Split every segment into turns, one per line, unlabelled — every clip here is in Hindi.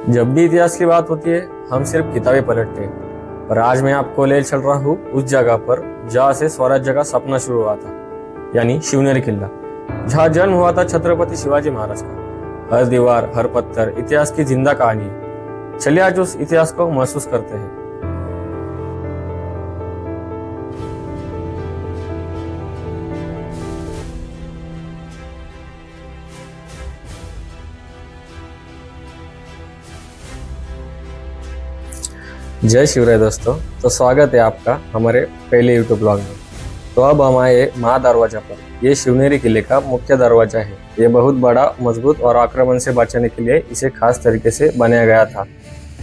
जब भी इतिहास की बात होती है हम सिर्फ किताबें पलटते हैं, पर आज मैं आपको ले चल रहा हूँ उस जगह पर जहाँ से स्वराज्य का सपना शुरू हुआ था, यानी शिवनेरी किला, जहाँ जन्म हुआ था छत्रपति शिवाजी महाराज का। हर दीवार, हर पत्थर इतिहास की जिंदा कहानी है। चलिए आज उस इतिहास को महसूस करते हैं। जय शिवराय दोस्तों, तो स्वागत है आपका हमारे पहले यूट्यूब ब्लॉग में। तो अब हम आए महादरवाजा पर। ये शिवनेरी किले का मुख्य दरवाजा है। ये बहुत बड़ा, मजबूत और आक्रमण से बचाने के लिए इसे खास तरीके से बनाया गया था।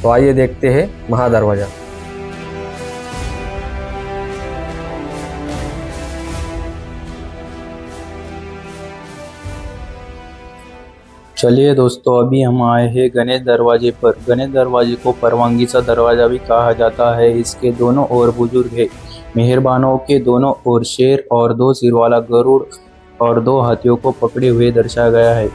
तो आइए देखते हैं महादरवाजा।
चलिए दोस्तों, अभी हम आए हैं गणेश दरवाजे पर। गणेश दरवाजे को परवांगीचा दरवाजा भी कहा जाता है। इसके दोनों ओर बुजुर्ग है। मेहरबानों के दोनों ओर शेर और दो सिर वाला गरुड़ और दो हाथियों को पकड़े हुए दर्शाया गया है।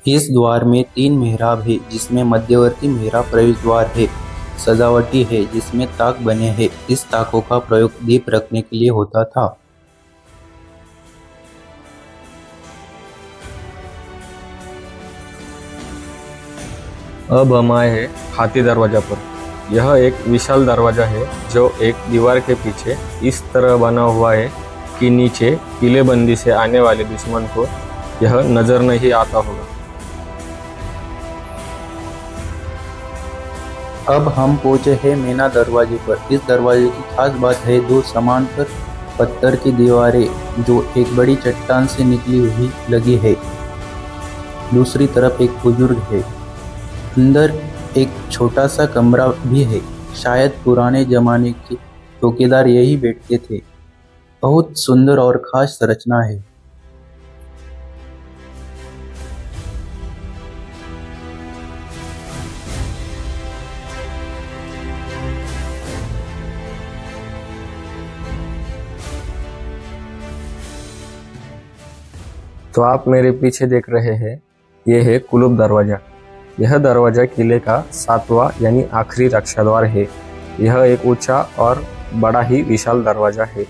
इस द्वार में 3 मेहराब है, जिसमें मध्यवर्ती मेहराब प्रवेश द्वार है। सजावटी है जिसमें ताक बने हैं। इस ताकों का प्रयोग दीप रखने के लिए होता था।
अब हम आए हैं हाथी दरवाजा पर। यह एक विशाल दरवाजा है जो एक दीवार के पीछे इस तरह बना हुआ है कि नीचे किलेबंदी से आने वाले दुश्मन को यह नजर नहीं आता होगा।
अब हम पहुंचे हैं मीना दरवाजे पर। इस दरवाजे की खास बात है 2 समांतर पत्थर की दीवारें जो एक बड़ी चट्टान से निकली हुई लगी है। दूसरी तरफ एक बुजुर्ग है। अंदर एक छोटा सा कमरा भी है। शायद पुराने जमाने के चौकीदार यही बैठते थे। बहुत सुंदर और खास संरचना है।
तो आप मेरे पीछे देख रहे हैं, यह है कुलुब दरवाजा। यह दरवाजा किले का 7वां यानी आखिरी रक्षा द्वार है। यह एक ऊंचा और बड़ा ही विशाल दरवाजा है।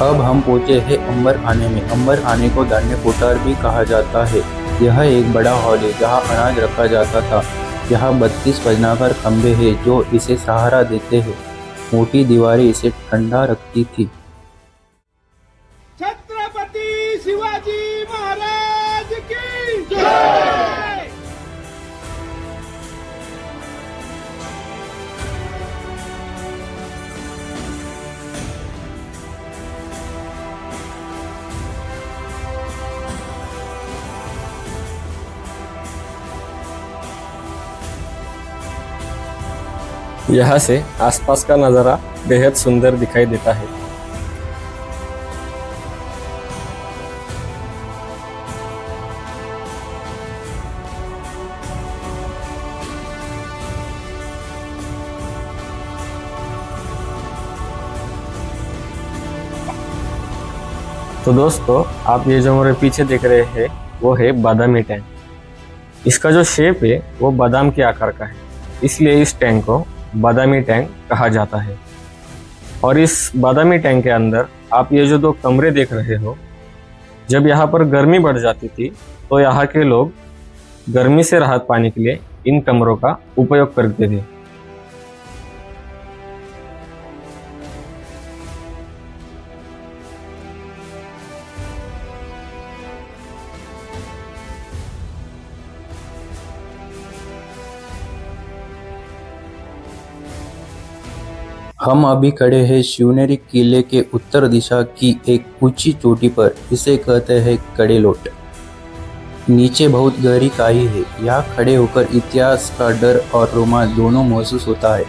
अब हम पहुंचे हैं अंबर खाने में। अंबर खाने को धान्य कोठार भी कहा जाता है। यह एक बड़ा हॉल है जहां अनाज रखा जाता था। यहाँ 32 वजनाकार खंभे हैं जो इसे सहारा देते हैं। मोटी दीवारें इसे ठंडा रखती थी।
छत्रपति शिवाजी महाराज की जय।
यहाँ से आसपास का नज़ारा बेहद सुंदर दिखाई देता है। तो दोस्तों, आप ये जो मेरे पीछे देख रहे हैं वो है बादामी टैंक। इसका जो शेप है वो बादाम के आकार का है, इसलिए इस टैंक को बादामी टैंक कहा जाता है। और इस बादामी टैंक के अंदर आप ये जो 2 कमरे देख रहे हो, जब यहाँ पर गर्मी बढ़ जाती थी तो यहाँ के लोग गर्मी से राहत पाने के लिए इन कमरों का उपयोग करते थे।
हम अभी खड़े हैं शिवनेरी किले के उत्तर दिशा की एक ऊंची चोटी पर। इसे कहते हैं कड़ेलोट। नीचे बहुत गहरी खाई है। यहाँ खड़े होकर इतिहास का डर और रोमांच दोनों महसूस होता है।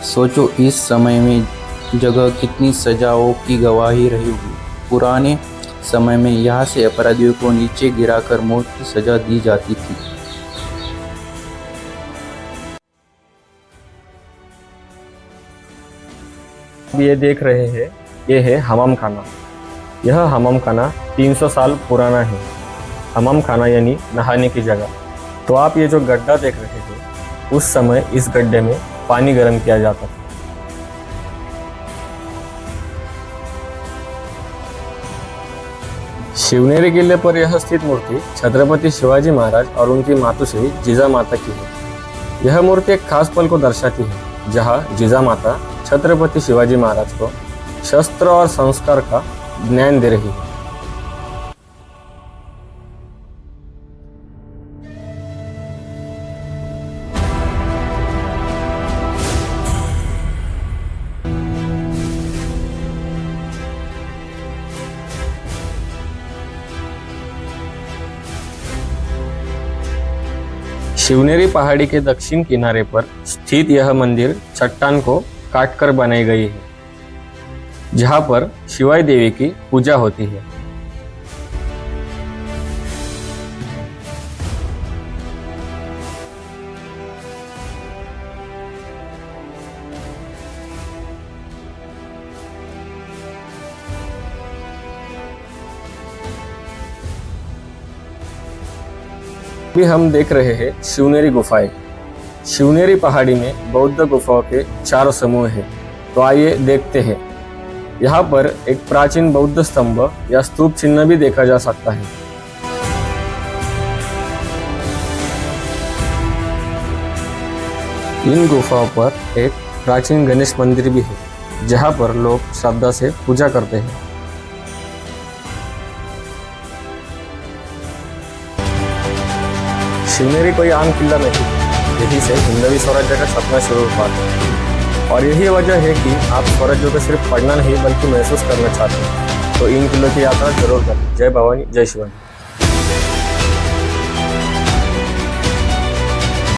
सोचो इस समय में जगह कितनी सजाओं की गवाही रही होगी। पुराने समय में यहाँ से अपराधियों को नीचे गिराकर मौत की सजा दी जाती थी।
अब ये देख रहे हैं, ये है हमाम खाना। यह हमाम खाना 300 साल पुराना है। हमाम खाना यानी नहाने की जगह। तो आप ये जो गड्ढा देख रहे हैं, उस समय इस गड्ढे में पानी गर्म किया जाता था। शिवनेरी किले पर यह स्थित मूर्ति छत्रपति शिवाजी महाराज और उनकी मातोश्री जीजा माता की है। यह मूर्ति एक खास पल को दर्शाती है, जहां जीजा माता छत्रपति शिवाजी महाराज को शस्त्र और संस्कार का ज्ञान दे रही है। शिवनेरी पहाड़ी के दक्षिण किनारे पर स्थित यह मंदिर चट्टान को काटकर बनाई गई है, जहां पर शिवाई देवी की पूजा होती है। अभी हम देख रहे हैं शिवनेरी गुफाएं। शिवनेरी पहाड़ी में बौद्ध गुफाओं के 4 समूह हैं। तो आइए देखते हैं। यहाँ पर एक प्राचीन बौद्ध स्तंभ या स्तूप चिन्ह भी देखा जा सकता है। इन गुफाओं पर एक प्राचीन गणेश मंदिर भी है, जहाँ पर लोग श्रद्धा से पूजा करते हैं। शिवनेरी कोई आम किला नहीं, यही से हिंदवी स्वराज्य का सपना शुरू हुआ था। और यही वजह है कि आप स्वराज्य को सिर्फ पढ़ना नहीं बल्कि महसूस करना चाहते हैं। तो इन किलों की यात्रा जरूर करें। जय भवानी, जय शिवानी।